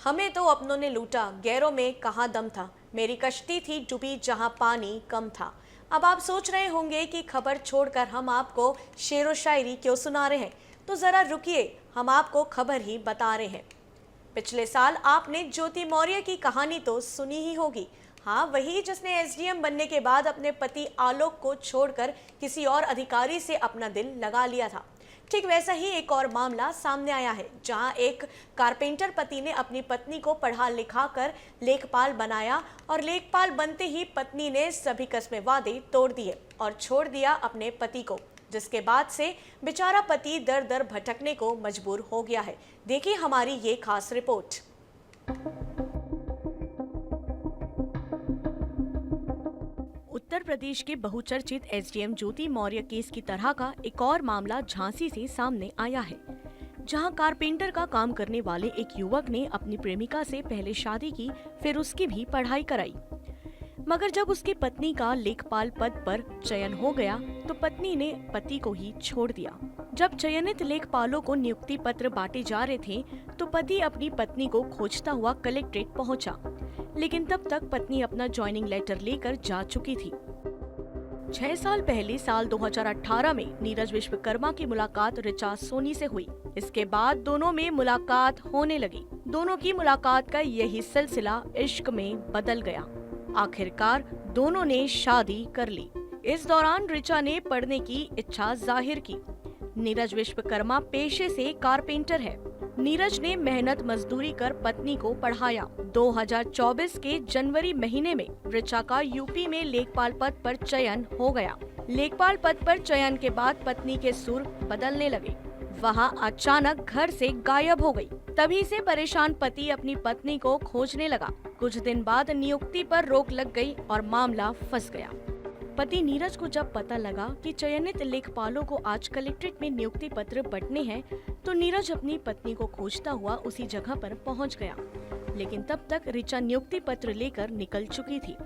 हमें तो अपनों ने लूटा, गैरों में कहाँ दम था। मेरी कश्ती थी डूबी जहाँ पानी कम था। अब आप सोच रहे होंगे कि खबर छोड़कर हम आपको शेरो शायरी क्यों सुना रहे हैं, तो जरा रुकिए, हम आपको खबर ही बता रहे हैं। पिछले साल आपने ज्योति मौर्य की कहानी तो सुनी ही होगी। हाँ, वही जिसने एसडीएम बनने के बाद अपने पति आलोक को छोड़कर किसी और अधिकारी से अपना दिल लगा लिया था। ठीक वैसा ही एक और मामला सामने आया है, जहां एक कारपेंटर पति ने अपनी पत्नी को पढ़ा लिखा कर लेखपाल बनाया और लेखपाल बनते ही पत्नी ने सभी कस्में वादे तोड़ दिए और छोड़ दिया अपने पति को, जिसके बाद से बेचारा पति दर दर भटकने को मजबूर हो गया है। देखिए हमारी ये खास रिपोर्ट। उत्तर प्रदेश के बहुचर्चित एसडीएम ज्योति मौर्य केस की तरह का एक और मामला झांसी से सामने आया है, जहां कारपेंटर का काम करने वाले एक युवक ने अपनी प्रेमिका से पहले शादी की, फिर उसकी भी पढ़ाई कराई। मगर जब उसकी पत्नी का लेखपाल पद पर चयन हो गया तो पत्नी ने पति को ही छोड़ दिया। जब चयनित लेखपालों को नियुक्ति पत्र बांटे जा रहे थे तो पति अपनी पत्नी को खोजता हुआ कलेक्ट्रेट पहुंचा, लेकिन तब तक पत्नी अपना ज्वाइनिंग लेटर लेकर जा चुकी थी। 6 साल पहले साल 2018 में नीरज विश्वकर्मा की मुलाकात ऋचा सोनी से हुई। इसके बाद दोनों में मुलाकात होने लगी। दोनों की मुलाकात का यही सिलसिला इश्क में बदल गया। आखिरकार दोनों ने शादी कर ली। इस दौरान ऋचा ने पढ़ने की इच्छा जाहिर की। नीरज विश्वकर्मा पेशे से कारपेंटर है। नीरज ने मेहनत मजदूरी कर पत्नी को पढ़ाया। 2024 के जनवरी महीने में ऋचा का यूपी में लेखपाल पद पर चयन हो गया। लेखपाल पद पर चयन के बाद पत्नी के सुर बदलने लगे। वहां अचानक घर से गायब हो गई। तभी से परेशान पति अपनी पत्नी को खोजने लगा। कुछ दिन बाद नियुक्ति पर रोक लग गई और मामला फंस गया। पति नीरज को जब पता लगा कि चयनित लेखपालों को आज कलेक्ट्रेट में नियुक्ति पत्र बंटने हैं, तो नीरज अपनी पत्नी को खोजता हुआ उसी जगह पर पहुंच गया। लेकिन तब तक ऋचा नियुक्ति पत्र लेकर निकल चुकी थी।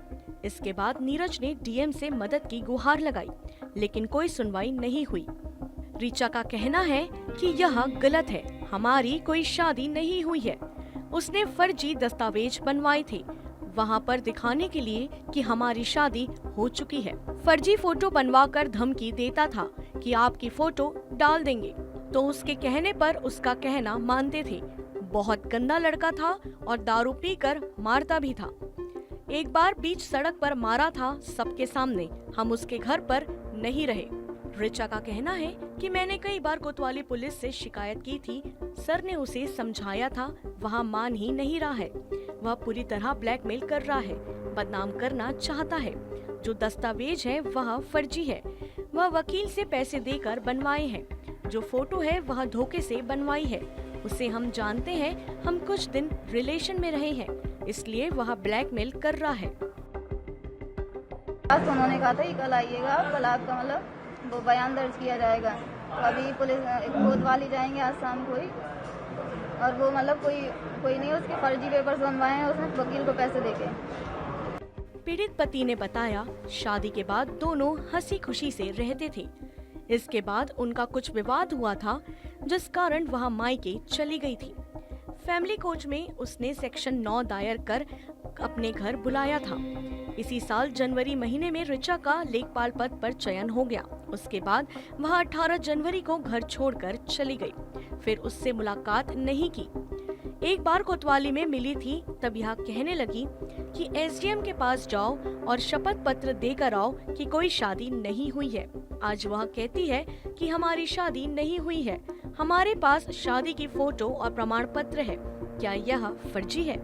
इसके बाद नीरज ने डीएम से मदद की गुहार लगाई, लेकिन कोई सुनवाई नहीं हुई। ऋचा का कहना है कि यह गलत है, हमारी कोई शादी नहीं हुई है। उसने फर्जी दस्तावेज बनवाए थे वहां पर दिखाने के लिए कि हमारी शादी हो चुकी है। फर्जी फोटो बनवाकर धमकी देता था कि आपकी फोटो डाल देंगे, तो उसके कहने पर उसका कहना मानते थे। बहुत गंदा लड़का था और दारू पीकर मारता भी था। एक बार बीच सड़क पर मारा था सबके सामने। हम उसके घर पर नहीं रहे। ऋचा का कहना है कि मैंने कई बार कोतवाली पुलिस से शिकायत की थी। सर ने उसे समझाया था, वहाँ मान ही नहीं रहा है। वह पूरी तरह ब्लैकमेल कर रहा है, बदनाम करना चाहता है। जो दस्तावेज है वह फर्जी है। वह वकील से पैसे देकर बनवाए हैं। जो फोटो है वह धोखे से बनवाई है। उसे हम जानते हैं, हम कुछ दिन रिलेशन में रहे हैं, इसलिए वह ब्लैकमेल कर रहा है। उन्होंने कहा था कि कल आइएगा, कल आपका मतलब वो बयान दर्ज किया जाएगा। तो अभी पुलिस कोतवाली जाएंगे आज शाम को ही, और वो मतलब कोई नहीं, उसके फर्जी पेपर्स बनवाए हैं उसने वकील को पैसे देके। पीड़ित पति ने बताया, शादी के बाद दोनों हंसी खुशी से रहते थे। इसके बाद उनका कुछ विवाद हुआ था, जिस कारण वह मायके चली गई थी। फैमिली कोर्ट में उसने सेक्शन 9 दायर कर अपने घर बुलाया था। इसी साल जनवरी महीने में ऋचा का लेखपाल पद पर चयन हो गया। उसके बाद वह 18 जनवरी को घर छोड़कर चली गई। फिर उससे मुलाकात नहीं की। एक बार कोतवाली में मिली थी, तब यह कहने लगी कि एसडीएम के पास जाओ और शपथ पत्र देकर आओ कि कोई शादी नहीं हुई है। आज वह कहती है कि हमारी शादी नहीं हुई है, हमारे पास शादी की फोटो और प्रमाण पत्र है। क्या यह फर्जी है?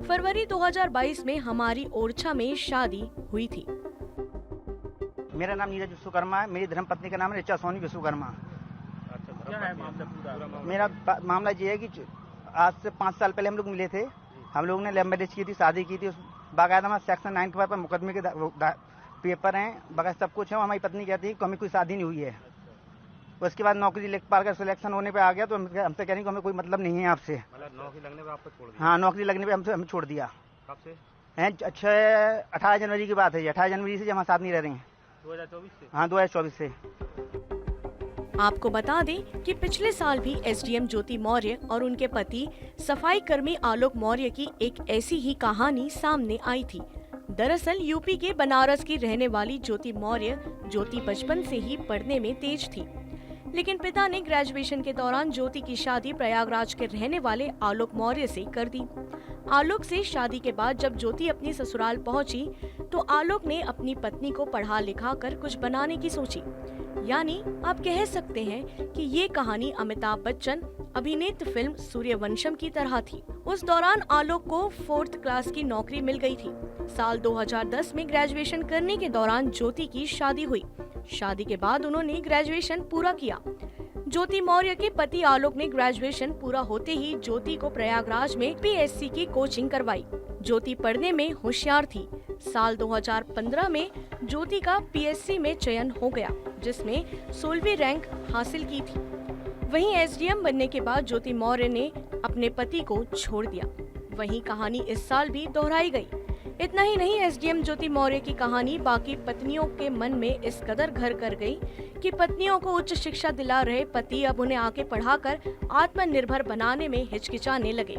फरवरी 2022 में हमारी ओरछा में शादी हुई थी। मेरा नाम नीरज विश्वकर्मा है। मेरी धर्मपत्नी का नाम है ऋचा सोनी विश्वकर्मा। अच्छा, क्या है मामला पूरा? मेरा मामला ये है कि आज से 5 साल पहले हम लोग मिले थे। हम लोगों ने लव मैरिज की थी, शादी की थी। बाकायदा हमारा सेक्शन 9 पर मुकदमे के पेपर हैं, बाकायदा सब कुछ है। हमारी पत्नी कहती है कि हमें कोई शादी नहीं हुई है। उसके बाद नौकरी लेखपाल का सिलेक्शन होने पे आ गया, तो हमसे कह रही कि हमें कोई मतलब नहीं है आपसे। मतलब नौकरी लगने पे आपको छोड़ दिया? हाँ, नौकरी लगने पे हमें छोड़ दिया। कब से? 18 जनवरी की बात है। 18 जनवरी से जब हम साथ नहीं रह रहे हैं। 2024 से? हाँ, 2024 से। आपको बता दें कि पिछले साल भी एसडीएम ज्योति मौर्य और उनके पति सफाई कर्मी आलोक मौर्य की एक ऐसी ही कहानी सामने आई थी। दरअसल यूपी के बनारस की रहने वाली ज्योति मौर्य ज्योति बचपन से ही पढ़ने में तेज थी, लेकिन पिता ने ग्रेजुएशन के दौरान ज्योति की शादी प्रयागराज के रहने वाले आलोक मौर्य से कर दी। आलोक से शादी के बाद जब ज्योति अपनी ससुराल पहुंची तो आलोक ने अपनी पत्नी को पढ़ा लिखा कर कुछ बनाने की सोची। यानी आप कह सकते हैं कि ये कहानी अमिताभ बच्चन अभिनीत फिल्म सूर्यवंशम की तरह थी। उस दौरान आलोक को 4th क्लास की नौकरी मिल गई थी। साल 2010 में ग्रेजुएशन करने के दौरान ज्योति की शादी हुई। शादी के बाद उन्होंने ग्रेजुएशन पूरा किया। ज्योति मौर्य के पति आलोक ने ग्रेजुएशन पूरा होते ही ज्योति को प्रयागराज में पीएससी की कोचिंग करवाई। ज्योति पढ़ने में होशियार थी। साल 2015 में ज्योति का पीएससी में चयन हो गया, जिसमें 16वीं रैंक हासिल की थी। वहीं एसडीएम बनने के बाद ज्योति मौर्य ने अपने पति को छोड़ दिया। वहीं कहानी इस साल भी दोहराई गई। इतना ही नहीं, एसडीएम ज्योति मौर्य की कहानी बाकी पत्नियों के मन में इस कदर घर कर गई कि पत्नियों को उच्च शिक्षा दिला रहे पति अब उन्हें आगे पढ़ाकर आत्मनिर्भर बनाने में हिचकिचाने लगे।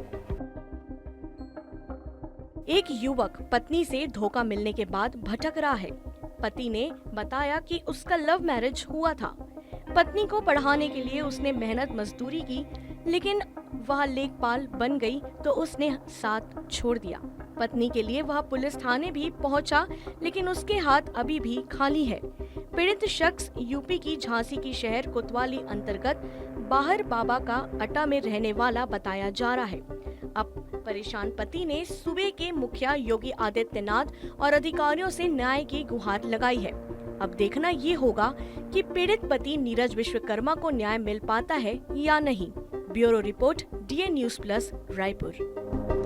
एक युवक पत्नी से धोखा मिलने के बाद भटक रहा है। पति ने बताया कि उसका लव मैरिज हुआ था। पत्नी को पढ़ाने के लिए उसने मेहनत मजदूरी की, लेकिन वह लेखपाल बन गई तो उसने साथ छोड़ दिया। पत्नी के लिए वह पुलिस थाने भी पहुंचा, लेकिन उसके हाथ अभी भी खाली है। पीड़ित शख्स यूपी की झांसी की शहर कोतवाली अंतर्गत बाहर बाबा का अड्डा में रहने वाला बताया जा रहा है। अब परेशान पति ने सूबे के मुखिया योगी आदित्यनाथ और अधिकारियों से न्याय की गुहार लगाई है। अब देखना ये होगा कि पीड़ित पति नीरज विश्वकर्मा को न्याय मिल पाता है या नहीं। Bureau report, DN News Plus, Raipur.